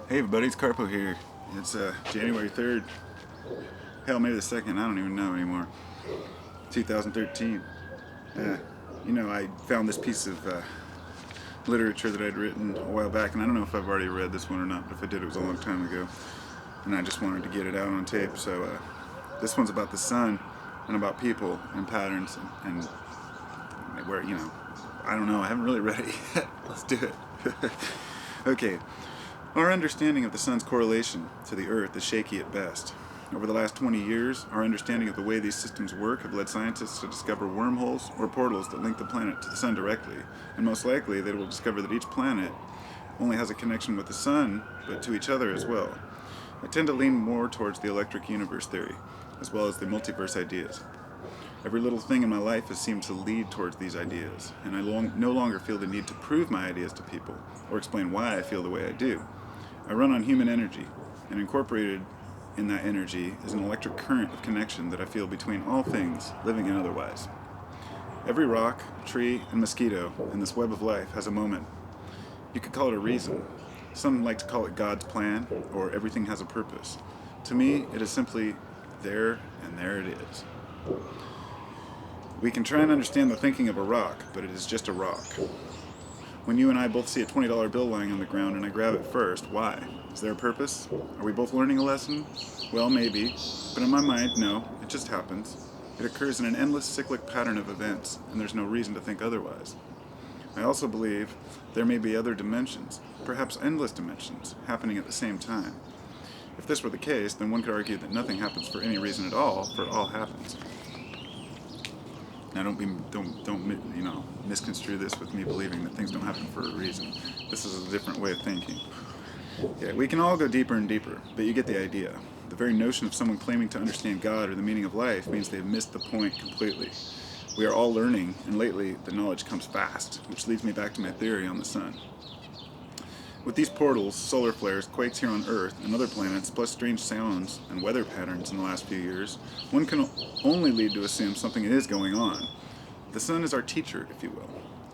Hey everybody, it's Carpo here. It's January 3rd. Hell, maybe the 2nd, I don't even know anymore. 2013. I found this piece of literature that I'd written a while back, and I don't know if I've already read this one or not, but if I did, it was a long time ago. And I just wanted to get it out on tape, so this one's about the sun and about people and patterns and where, I don't know, I haven't really read it yet. Let's do it. Okay. Our understanding of the sun's correlation to the Earth is shaky at best. Over the last 20 years, our understanding of the way these systems work have led scientists to discover wormholes or portals that link the planet to the sun directly, and most likely they will discover that each planet only has a connection with the sun, but to each other as well. I tend to lean more towards the electric universe theory, as well as the multiverse ideas. Every little thing in my life has seemed to lead towards these ideas, and I no longer feel the need to prove my ideas to people or explain why I feel the way I do. I run on human energy, and incorporated in that energy is an electric current of connection that I feel between all things, living and otherwise. Every rock, tree, and mosquito in this web of life has a moment. You could call it a reason. Some like to call it God's plan, or everything has a purpose. To me, it is simply there, and there it is. We can try and understand the thinking of a rock, but it is just a rock. When you and I both see a $20 bill lying on the ground and I grab it first, why? Is there a purpose? Are we both learning a lesson? Well, maybe. But in my mind, no. It just happens. It occurs in an endless cyclic pattern of events, and there's no reason to think otherwise. I also believe there may be other dimensions, perhaps endless dimensions, happening at the same time. If this were the case, then one could argue that nothing happens for any reason at all, for it all happens. Now, don't misconstrue this with me believing that things don't happen for a reason. This is a different way of thinking. Yeah, we can all go deeper and deeper, but you get the idea. The very notion of someone claiming to understand God or the meaning of life means they've missed the point completely. We are all learning, and lately the knowledge comes fast, which leads me back to my theory on the sun. With these portals, solar flares, quakes here on Earth, and other planets, plus strange sounds and weather patterns in the last few years, one can only lead to assume something is going on. The sun is our teacher, if you will,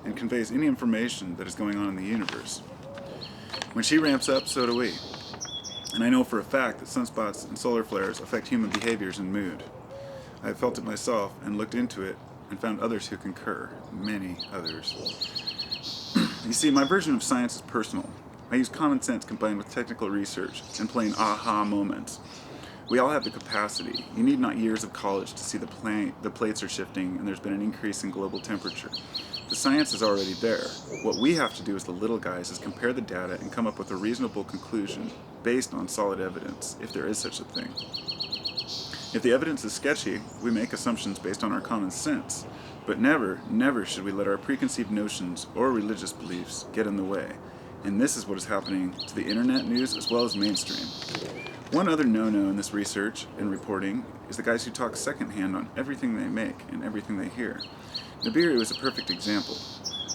and conveys any information that is going on in the universe. When she ramps up, so do we. And I know for a fact that sunspots and solar flares affect human behaviors and mood. I have felt it myself and looked into it and found others who concur, many others. You see, my version of science is personal. I use common sense combined with technical research and plain aha moments. We all have the capacity. You need not years of college to see the plates are shifting and there's been an increase in global temperature. The science is already there. What we have to do as the little guys is compare the data and come up with a reasonable conclusion based on solid evidence, if there is such a thing. If the evidence is sketchy, we make assumptions based on our common sense. But never, never should we let our preconceived notions or religious beliefs get in the way. And this is what is happening to the internet news as well as mainstream. One other no-no in this research and reporting is the guys who talk secondhand on everything they make and everything they hear. Nibiru is a perfect example.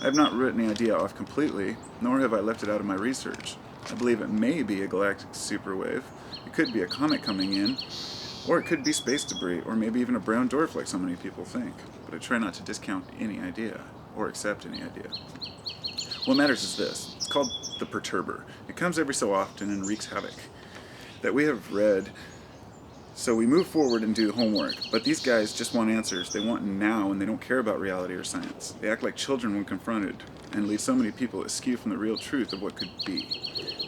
I have not written the idea off completely, nor have I left it out of my research. I believe it may be a galactic superwave, it could be a comet coming in, or it could be space debris, or maybe even a brown dwarf like so many people think. But I try not to discount any idea, or accept any idea. What matters is this. It's called the perturber. It comes every so often and wreaks havoc. That we have read, so we move forward and do homework. But these guys just want answers. They want now, and they don't care about reality or science. They act like children when confronted, and lead so many people askew from the real truth of what could be.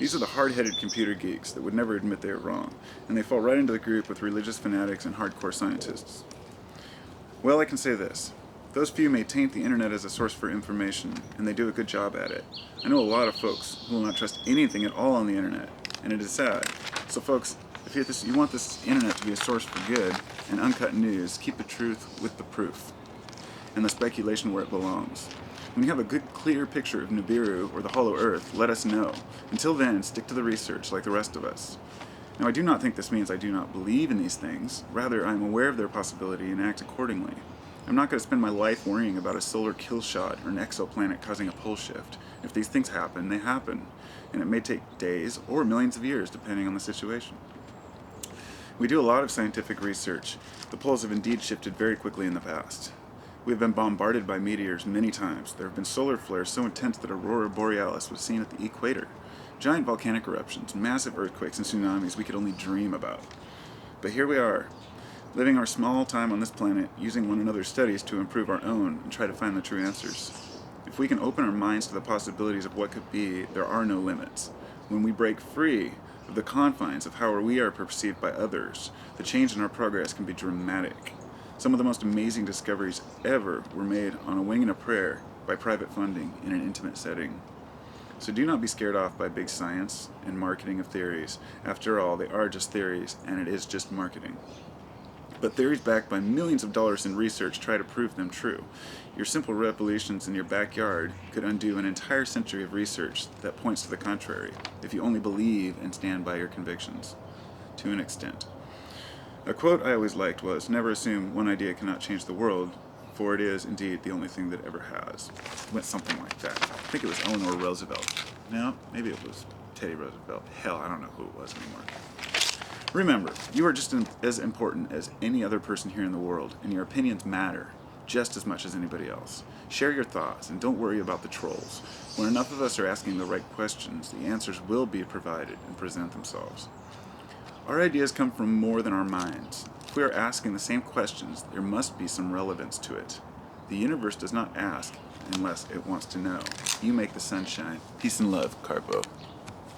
These are the hard-headed computer geeks that would never admit they are wrong, and they fall right into the group with religious fanatics and hardcore scientists. Well, I can say this. Those few may taint the internet as a source for information, and they do a good job at it. I know a lot of folks who will not trust anything at all on the internet, and it is sad. So folks, if you want this internet to be a source for good and uncut news, keep the truth with the proof, and the speculation where it belongs. When you have a good, clear picture of Nibiru or the Hollow Earth, let us know. Until then, stick to the research like the rest of us. Now, I do not think this means I do not believe in these things. Rather, I am aware of their possibility and act accordingly. I'm not going to spend my life worrying about a solar kill shot or an exoplanet causing a pole shift. If these things happen, they happen. And it may take days or millions of years, depending on the situation. We do a lot of scientific research. The poles have indeed shifted very quickly in the past. We have been bombarded by meteors many times. There have been solar flares so intense that aurora borealis was seen at the equator. Giant volcanic eruptions, massive earthquakes, and tsunamis we could only dream about. But here we are, living our small time on this planet, using one another's studies to improve our own and try to find the true answers. If we can open our minds to the possibilities of what could be, there are no limits. When we break free of the confines of how we are perceived by others, the change in our progress can be dramatic. Some of the most amazing discoveries ever were made on a wing and a prayer by private funding in an intimate setting. So do not be scared off by big science and marketing of theories. After all, they are just theories, and it is just marketing. But theories backed by millions of dollars in research try to prove them true. Your simple revelations in your backyard could undo an entire century of research that points to the contrary, if you only believe and stand by your convictions. To an extent. A quote I always liked was, "Never assume one idea cannot change the world, for it is, indeed, the only thing that ever has." It went something like that. I think it was Eleanor Roosevelt. No, maybe it was Teddy Roosevelt. Hell, I don't know who it was anymore. Remember, you are just as important as any other person here in the world, and your opinions matter just as much as anybody else. Share your thoughts, and don't worry about the trolls. When enough of us are asking the right questions, the answers will be provided and present themselves. Our ideas come from more than our minds. If we are asking the same questions, there must be some relevance to it. The universe does not ask unless it wants to know. You make the sun shine. Peace and love, Carpo.